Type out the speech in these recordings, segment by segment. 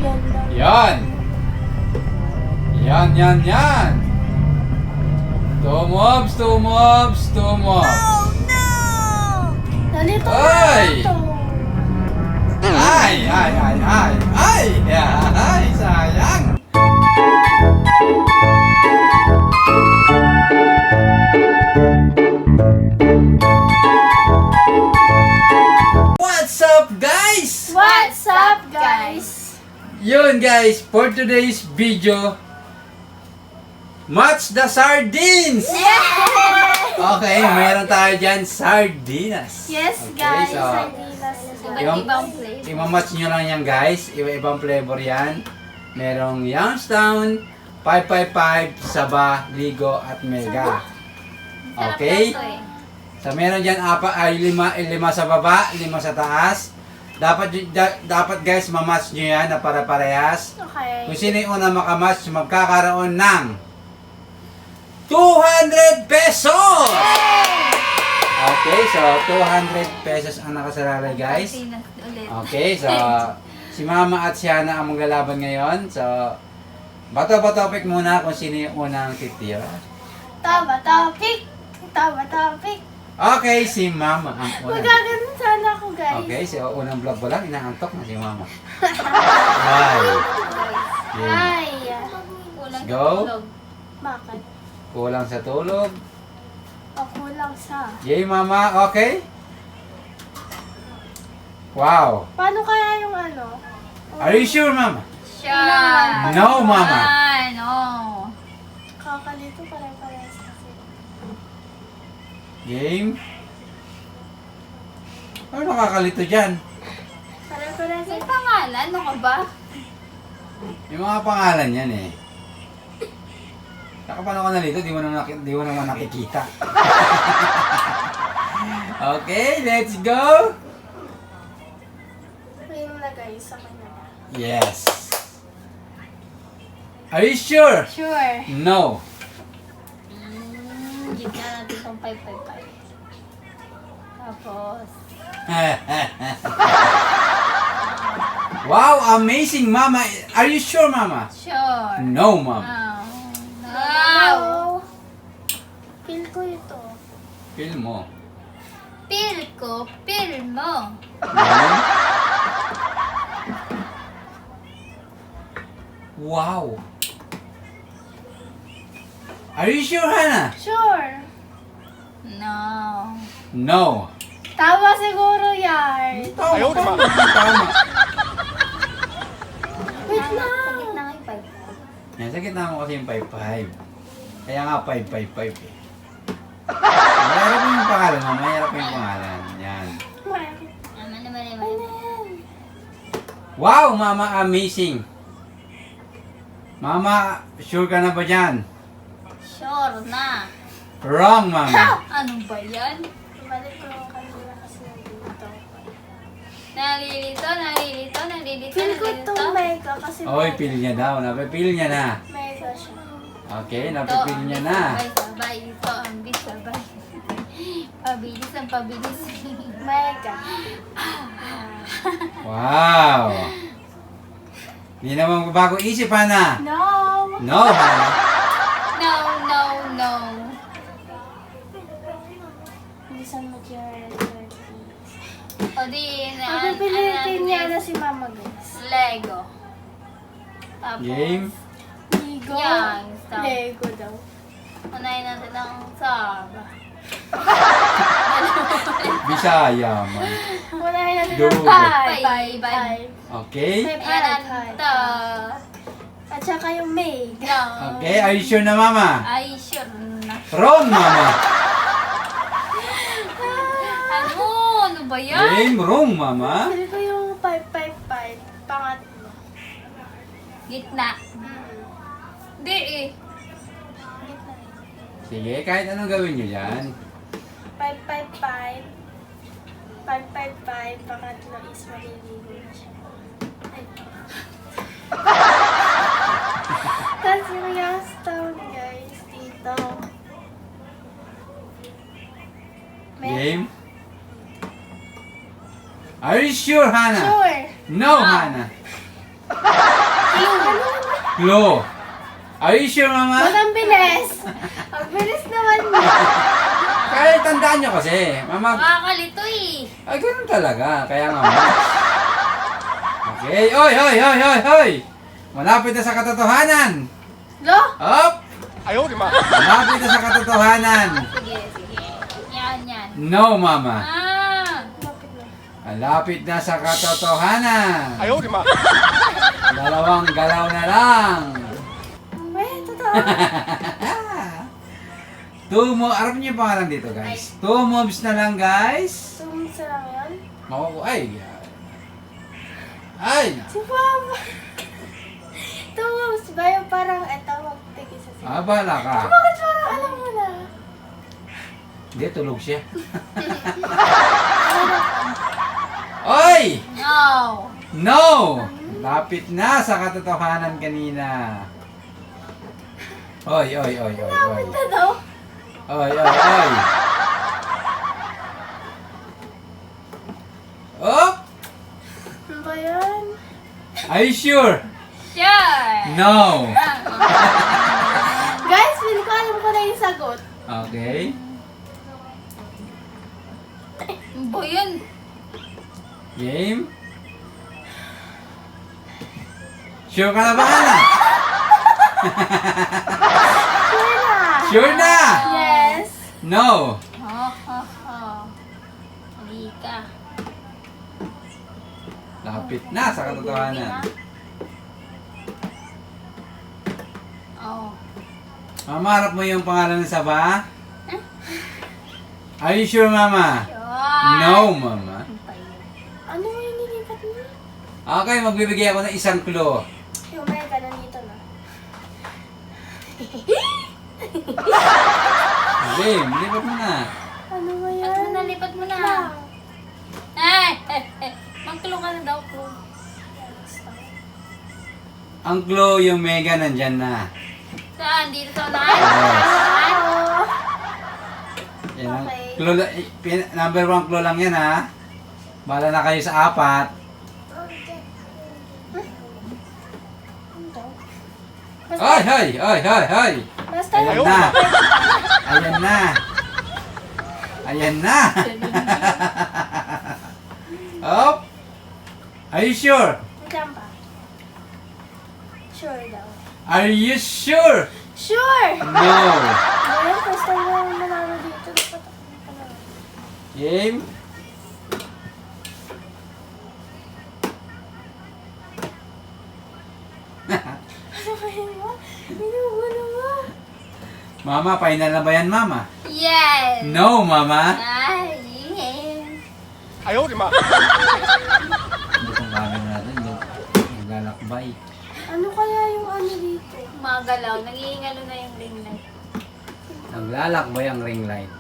Yan. Yan. Two moves. No! Nalito Ay! na ito. Ay, sayang. What's up, guys? What's up, guys? Yun, guys, for today's video, match the sardines! Okay, meron tayo dyan, sardinas. Yes, Okay, guys. so, Sardinas. Ibang flavor. imamatch nyo lang yan, guys. Iba-ibang flavor yan. Merong Youngstown, 555, Saba, Ligo, at Mega. Okay? So, meron dyan lima sa baba, 5 sa taas. Dapat guys, mamatch nyo yan na para-parehas. Okay. Kung sino yung una makamatch, magkakaroon ng 200 pesos! Okay, so 200 pesos ang nakasalalay, guys. Okay, so si Mama at si Hana ang maglalaban ngayon. So, bato-pick muna kung sino yung unang titira. Tama topic. Okay, si Mama ang unang. Magaganon sana ako, guys. Okay, so unang vlog mo lang, inaantok na si Mama. Ay. Ay. Go. Bakit? Kulang sa tulog. Ako lang sa... Yay, Mama. Okay? Wow. Paano kaya yung ano? Are you sure, Mama? Sure. No, Mama. No. Kakalito pare-parehas kasi. Game. Ano nakakalito dyan? Pare-parehas. May pangalan, ano ka ba? Yung mga pangalan yan eh. Saka paano ka nalito? Di mo naman nakikita. Okay, let's go! Ayun na, guys. Sa kanya. Yes. Are you sure? Sure. No. Gitna natin itong 555. Tapos, Wow, amazing, Mama. Are you sure, Mama? sure. No, Mama. No. Feel ko ito. Feel mo. Pil ko, pil mo. Wow. Are you sure, Hannah? Sure. No. No. Tama siguro yan. Tama. Wait lang. Gitna nga yung 5. Yan, sa gitna mo kasi yung 5-5. Kaya nga 5-5-5 eh. Mahirap yung pangalan mo. Mahirap yung pangalan. Yan. Wow, Mama, amazing. Mama, sure ka na ba dyan? Sure na. Wrong, Mama. Ano ba yan? Balik ko yung kanila kasi nandito. Nalilito. Feel ko itong mega kasi Oy, pili niya daw. Napipili niya na. mega siya. Okay, napipili niya na. Sabay, ito ang bisabay. Pabilis ang pabilis. Mega. Wow. Hindi naman bago isip, Hana. No. No, Hana. No. Bilisan mo dyan. O di, Pagpipilitin niya na si Mama, guys. Lego. Tapos, Game. Ligo. Yan, stop. Lego daw. unahin natin ang Saba. Bisaya man. Unahin natin Dugo. ang five. Five. Okay? Ayan, ito. At saka yung mega. No. Okay, are you sure na, Mama? Ay, sure na. Wrong, Mama. Ano ba yan? Game, wrong, Mama. Feel ko yung 555. Pangatlo. Gitna. Di eh. Gitna. Sige, kahit anong gawin nyo dyan. 555. 555. Pangatlo is maliligo na siya. Ay. Tapos yung Youngstown, guys, dito. Game. Are you sure, Hannah? Sure. No, Hannah. Clue. Are you sure, Mama? Ba't ang bilis? Ang bilis naman niya. Kaya tandaan nyo kasi. Mama, Makakalito eh. ay ganun talaga. Kaya nga, Mama. Okay. Oy, oy, oy, oy, oy. Malapit na sa katotohanan. Lo? Up! Malapit na sa katotohanan. Sige, sige. Yan. No, Mama. Lapit na. Malapit na sa katotohanan. Dalawang galaw na lang. Totoo. Alam niyo yung pangalan dito, guys. 2 moves na lang, guys. Sumisa lang yun? Ay. Si Papa. Tumus ba yung parang eto magtigis sa siya? Bahala ka. Bakit parang alam mo na? Hindi, tulog siya. Oy! No. No! Lapit na sa katotohanan kanina. Oy. Lapit na daw. Oy. Oh! Ano ba yan? Are you sure? Sure. No. Guys, feel ko alam ko na yung sagot. Okay. Ano ba yan? Game? Sure ka na ba, Ana? Sure na. Sure na? Yes. No. Halika. Lapit na sa katotohanan. Oh. Mama, harap mo yung pangalan ng Saba? Are you sure, Mama? Sure. No, Mama. Ano pa yun? Ano yung nilipat mo? Okay, magbibigay ako ng isang clue. Yung mega nandito na. Game, lipat mo na. Ano ba Lipat yan? mo na, lipat mo na. Lang. Magtulong ka na daw po. Ang clue, yung mega nandyan na. Saan? Dito sa unahan? Yes. Saan? Oh. Yan ang Okay. clue, number 1 clue lang yan, ha? Bala na kayo sa 4. Hoy! Basta Ayan na. Ayan na. Oh. Are you sure? Diyan pa. Sure daw. Are you sure? Sure! No. Ngayon, first time na nanalo dito. Dapat ako panalo. Game. Ano ba yun mo? Binubuno mo. Mama, final na ba yan, Mama? Yes. No, Mama. Ay, yes. Hindi kong gagawin natin. Naglalakbay. Ano kaya yung ano dito? Magalaw. Nangingalo na yung ring light. Naglalakbay ang ring light.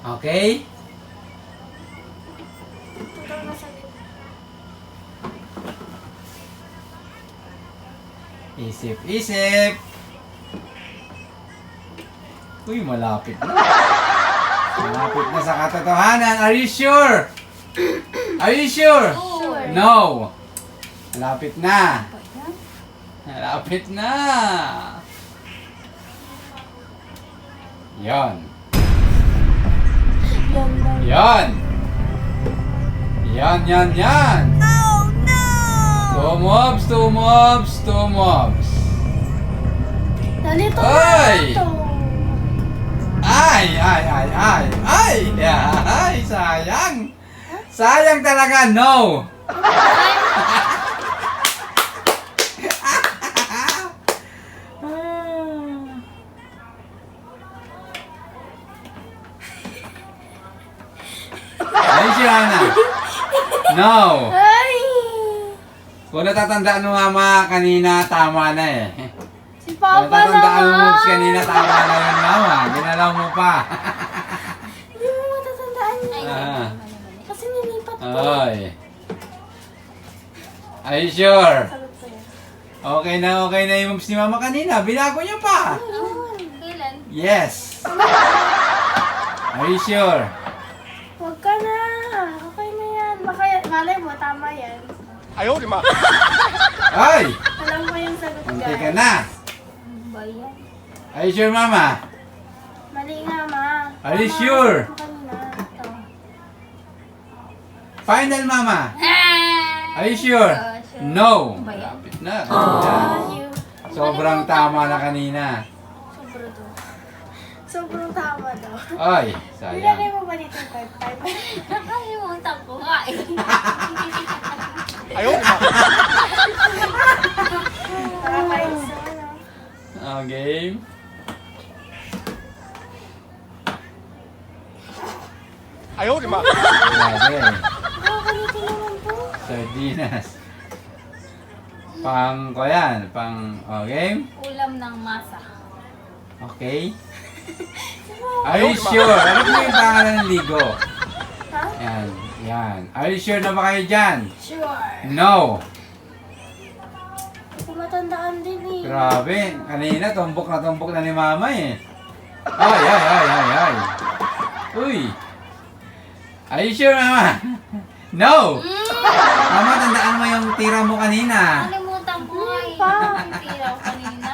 Okay? Tutang na sa dito. Isip. Uy, malapit na. Malapit na sa katotohanan. Are you sure? Are you sure? Sure. No. Malapit na. Apa yan? Malapit na. Yon. Yan lang. Yan. Yan. Oh no! 2 mobs. Nalito Ay! na ito. Ay, sayang. Sayang talaga, no. Ay, siya na. No. Ay! Kung natatandaan mo, Mama, kanina tama na eh. Si Kung Papa natatandaan mo, naman! moves kanina tama na yun, Mama. Ginalaw mo pa. Hindi mo matatandaan Ay, niya. Ah. Kasi nilipat ko. Ay. Are you sure? Sagot ko yan. Okay na yung moves ni Mama kanina. Binago niya pa. Oh, kailan? Yes. Are you sure? Huwag ka na. Okay na yan. Baka malay mo, tama yan. Ay! Alam ko yung sagot, Munti ka guys. na. Ano ba yan? Are you sure, Mama? Mali nga, ma. Are you Tama, sure? sagot mo kanina. Ito. Final, Mama. Ah! Are you sure? Sure. No. Ba yan? Lapit na. Thank you. Sobrang tama na kanina. Sobrang to. Sobrang tama daw. Ay, Nilagay sayang. mo ba dito yung 5-5? Nakalimutan ko nga eh. Nakakainis naman, ah. Game. Grabe. Nakakalimutan naman po. Sardinas. Ko yan. Game. Ulam ng masa. Okay. Are you sure? Alam mo yung pangalan ng ligo? Ha? Yan. Yan. Are you sure na ba kayo dyan? Sure. No. Kasi matandaan din eh. Grabe. Kanina, tumbok na ni Mama eh. Ay. Uy. Are you sure, Mama? No. Mama, tandaan mo yung tira mo kanina. Nakalimutan ko nga eh. Pa. Ang tira ko kanina.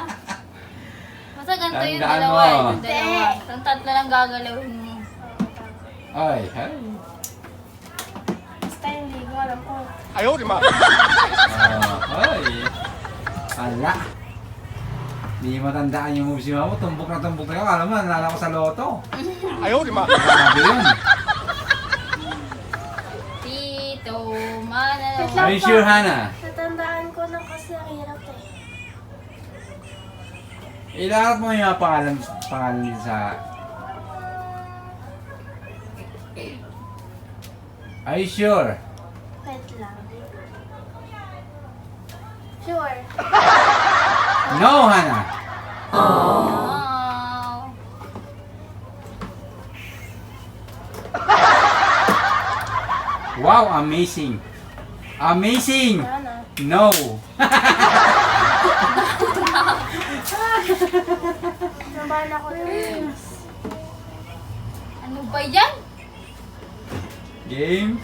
Basta ganito yung Tandaan dalawa mo. eh. Yung dalawa. Yung tatlo lang gagalawin mo. Ay. Basta yung ligo, alam ko. Ay. Ala. Hindi matandaan yung moves ni Mama. Tumbok na ako. Alam mo, nalala ko sa loto. Grabe yun. Tito, Wait manalo. lang. Are you sure, Hana? Natandaan ko lang kasi ang hirap eh. Ilahat mo yung mga pangalan sa... Are you sure? Wait lang. Sure. No, Hana. Oh. Wow, amazing. Amazing. Wala na. No. Nabahan ako rin. Ano ba yan? Game.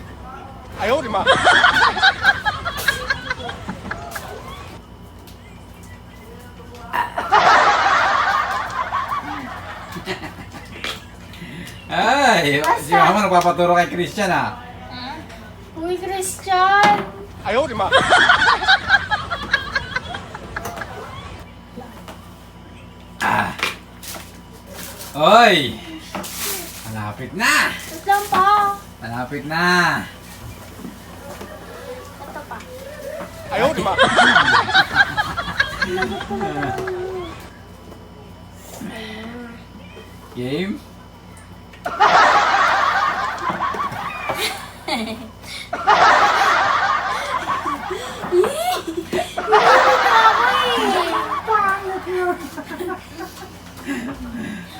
Ay, si Mama nagpapaturo kay Christian ah. Uy, Christian! Ah. Oy. Malapit na. Wait lang pa. Malapit na. Ito pa. Sinagot ko na lang. Game.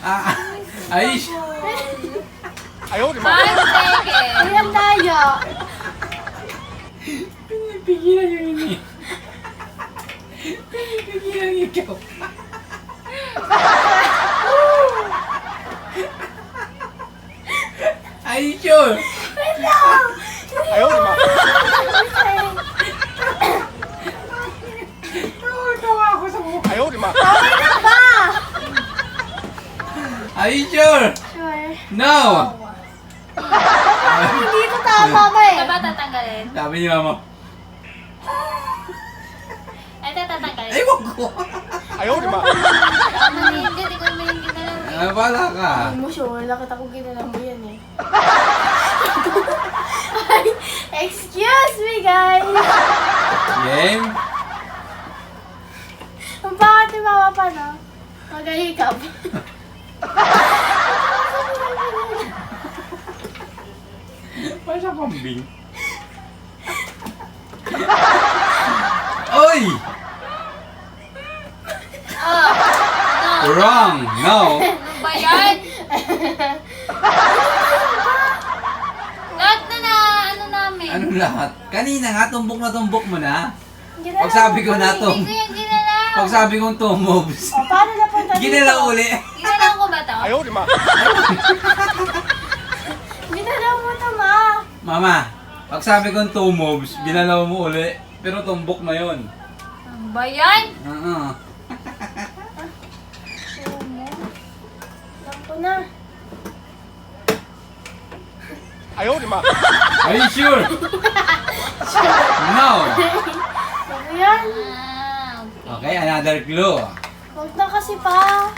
Ah, ay. 5 seconds. Ayan tayo. Pigilan yung ini. Pigilan ikaw. Are you sure? Wait lang! Tawa ako sa mukha. Okay na ba? Are you sure? Sure. No! Hindi ito tama ba eh. Ito ba tatanggalin? Sabi ni Mama. Ito tatanggalin. Ay, wag ko. Maningit, ikaw maningit na lang. Ah, bala ka. Hindi mo sure. Lakit ako ginalang mo yan eh. Ay, excuse me guys! Game. Ang pangat ni Mama pa no? Magahikap. Pa siya pambing. Oy! Wrong! No! Ano ba yan? Lahat na ano namin. Ano lahat? Kanina nga, tumbok mo na. Ginalaw Pag sabi ko mo na pa to, Hindi ko yung ginalaw. pag sabi kong 2 moves, eh. O, paano napunta dito? ginalaw uli. Ginalaw ko ba to? Ginalaw mo to, Ma. Mama, pag sabi kong 2 moves, ginalaw mo uli. Pero tumbok na yun. Ano ba yan? Oo. Sumo. Alam ko na. Are you sure? No. Ano yan? Ah, okay. Okay, another clue. Huwag na kasi pa.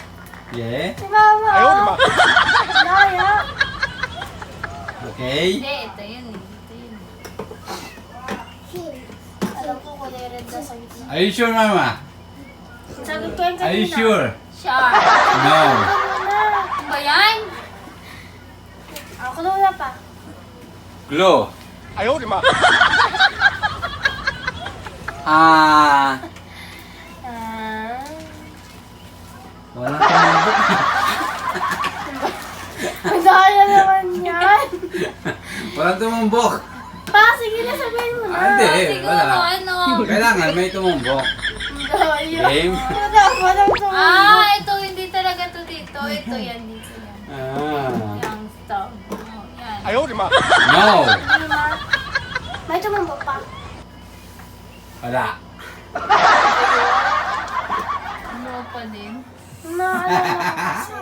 Yeah. Si Mama. Laya. Okay. Hindi, ito yun. Ito yun. Alam ko kulay red na sa gitna. Are you sure, Mama? Sagot ko yung kanina. Are you sure? Shark. No. Ano na? Ano ba yan? Ako na wala pa. Clue. Ah, Ah. walang tumumbok. Madaya naman yan. Walang tumumbok. Pa, sige na sabihin mo na. Ah, hindi. Siguro, Wala. ano? Kailangan may tumumbok. Madaya. Game. Wala, walang tumulong. Ah, ito hindi talaga to dito. Ito yan dito yan. Ah. Yung stone. Oh, yan. No. Hindi na. May tumambok pa. Wala. Ano pa din? Naalala ko kasi.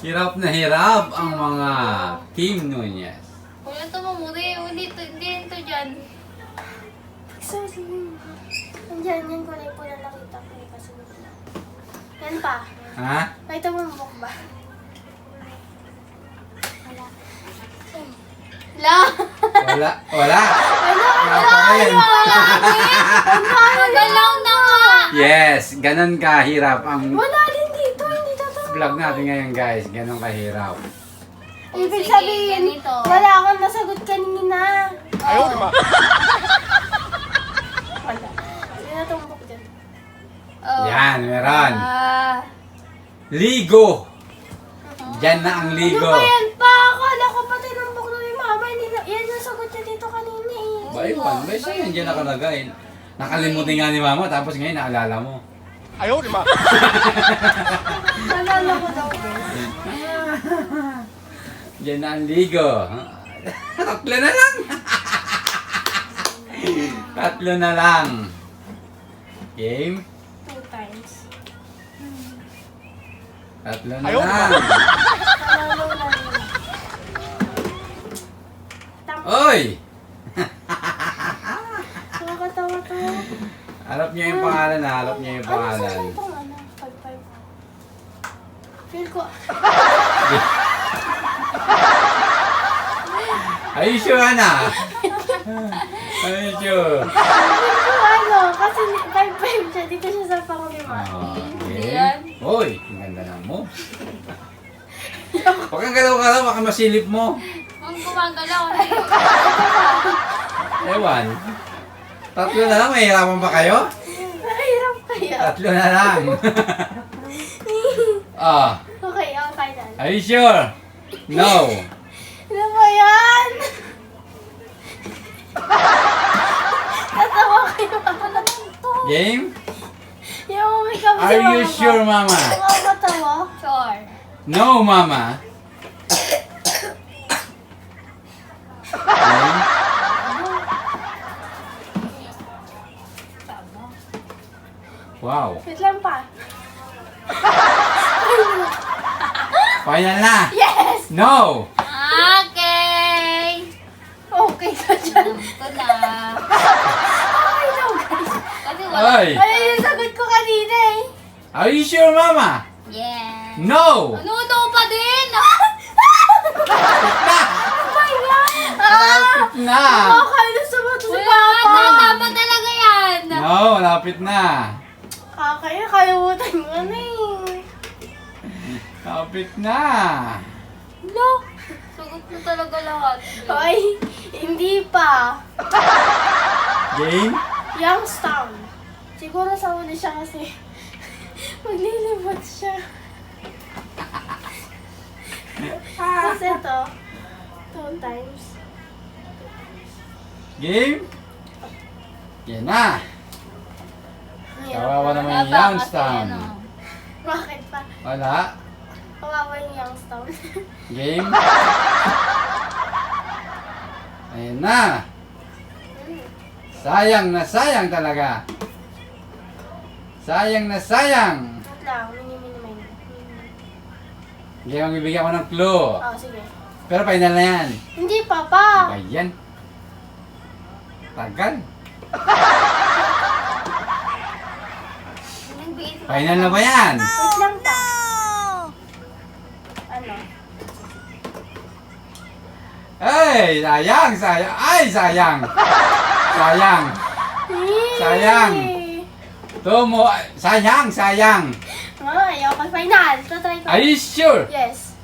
Hirap na hirap ang mga Team Nunez. Wala ito mamuri. Hindi ito dyan. So, sige mo. Nandiyan, yan kulay po na nakita ko eh, kasi yan pa. Ha? May tumambok ba? Wala. La! Wala. Wala. Ano? Napakain. Magalaw na nga! Yes, ganun kahirap ang Wala din dito, hindi totoo. vlog natin ngayon, guys. Ganun kahirap. Ibig Sige, sabihin, ganito. wala akong nasagot kanina. Oh. Wala. Sino natumbok dyan? Oh. Yan, meron. Ah. Ligo. Diyan na ang Ano ligo. ba yan pa? Akala ko pa tinumbok na ni Mama. Hindi na, yan yung sagot niya dito kanina eh. Baipan, bay, saan yan dyan nakalagay? Nakalimutin nga ni Mama, tapos ngayon naalala mo. Nalala ko daw. Diyan na ang ligo. Tatlo na lang. Tatlo na lang. Game? 2 times. Tatlo na lang. Nalalo na rin. Oy! Nakakatawa to. Harap niya yung pangalan na, harap niya yung Ano sa pangalan. itong ano? 5-5. Feel ko. Are you sure, Ana? Are you sure? Feel ko ano? Kasi 5-5 siya. Dito siya sa panglima. Yan. Oy, ang ganda ng mo. Huwag kang galaw-galaw, baka masilip mo. Ang gumagalaw na yun. Ewan. Tatlo na lang, mahirapan ba kayo? Mahirap kaya. Tatlo na lang. Ah, Okay, ang final. are you sure? No. Ano ba yan? Natawa kayo. Ano naman to? Game? Yung may kami Are you sure, Mama? Nakakatawa. Sure. No, Mama. Game? Tama. Wow. Wait lang pa. Final na. Yes! No. Okay. Okay ka dyan. Ito na. Okay daw, guys. Kasi wala. Ay. Ay, yung sagot ko kanina eh. Are you sure, Mama? Yeah. No. Ano daw pa din? Oh my God! Malapit na. Kakainis naman to si Wala Papa. na. Dapat talaga yan. No, malapit na. Kalimutan mo na eh. Malapit na. Lo. Sagot mo talaga lahat. Ay, hindi pa. Game? Youngstown. Siguro sa uli siya kasi maglilibot siya. Tapos ito, 2 times. Game? Yan na. Kawawa naman yung Baba, Youngstown. kasi ano. Bakit pa? Wala. Kawawa yung Youngstown. Game? Ayan na. Sayang na sayang talaga. Sayang na sayang. Wait lang, mini. Hindi mo bibigyan ko ng clue. Oh, sige. Pero final na yan. Hindi, Papa. Ayan. Tagal. Nagbigay sa Final na ba yan? Wait lang pa. Ano? Ay, sayang, sayang. Ay, sayang. Sayang. Sayang. Sayang. Ayaw ko final. Tatry ko. Are you sure? Yes.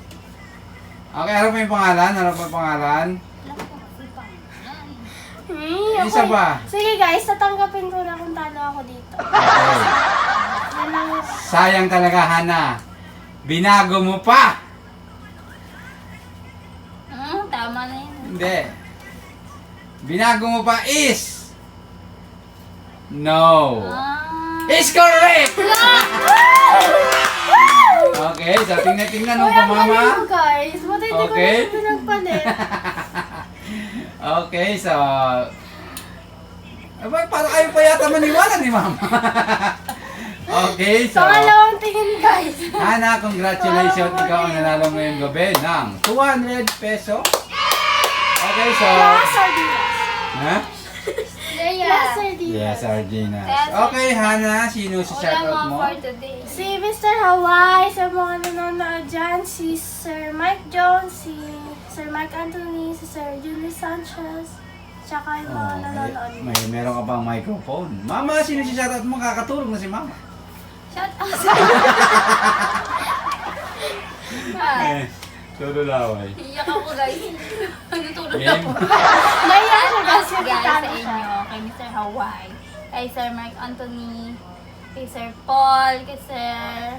Okay, harap mo yung pangalan. Isa pa. Sige guys, tatanggapin ko na kung talo ako dito. Okay. Yan lang. Sayang talaga, Hana. Binago mo pa. Tama na yun. Hindi. Binago mo pa is no. Is correct! Okay, so tingnan mo pa, mama. galing mo, guys. Buti hindi ko Okay. na pinagpalit. Okay, so... Abay, para kayo pa yata maniwala ni mama. Okay, so... Pangalawang tingin, guys. Hana, congratulations. Ikaw ang nanalo ngayong gabi ng 200 peso. Okay, so... Plus sardinas. Ha? Plus sardinas. Yes, Sardinas. Okay, Hana, sino si shoutout mo? for today. Si Mr. Hawaii, sa mga nanonood dyan, si Sir Mike Jones, si Sir Mike Anthony, si Sir Julius Sanchez, tsaka yung mga nanonood. Meron ka pang microphone. Mama, sino si shoutout mo? Kakatulog na si mama. Shout out Tululaway. Iyak ako guys. Natulog Game. ako. Naiya siya guys, Guys, yung sa talo siya. inyo, kay Mr. Hawaii, kay Sir Mark Anthony, kay Sir Paul, kay Sir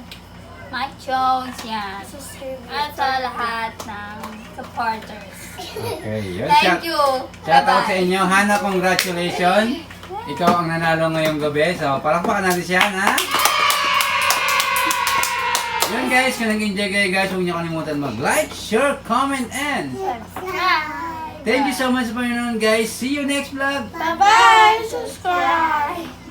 Mike Jones, yan. Si Sir At sa lahat ng supporters. Okay, yun. Thank you. Shoutout sa Bye-bye. inyo. Hana, congratulations. Ikaw ang nanalo ngayong gabi. So, palakpakan natin siya, ha? Yun guys, kung nag-enjoy kayo guys, huwag niyo kalimutan mag-like, share, comment, and Subscribe. thank you so much for yun guys. See you next vlog. Bye-bye! Subscribe!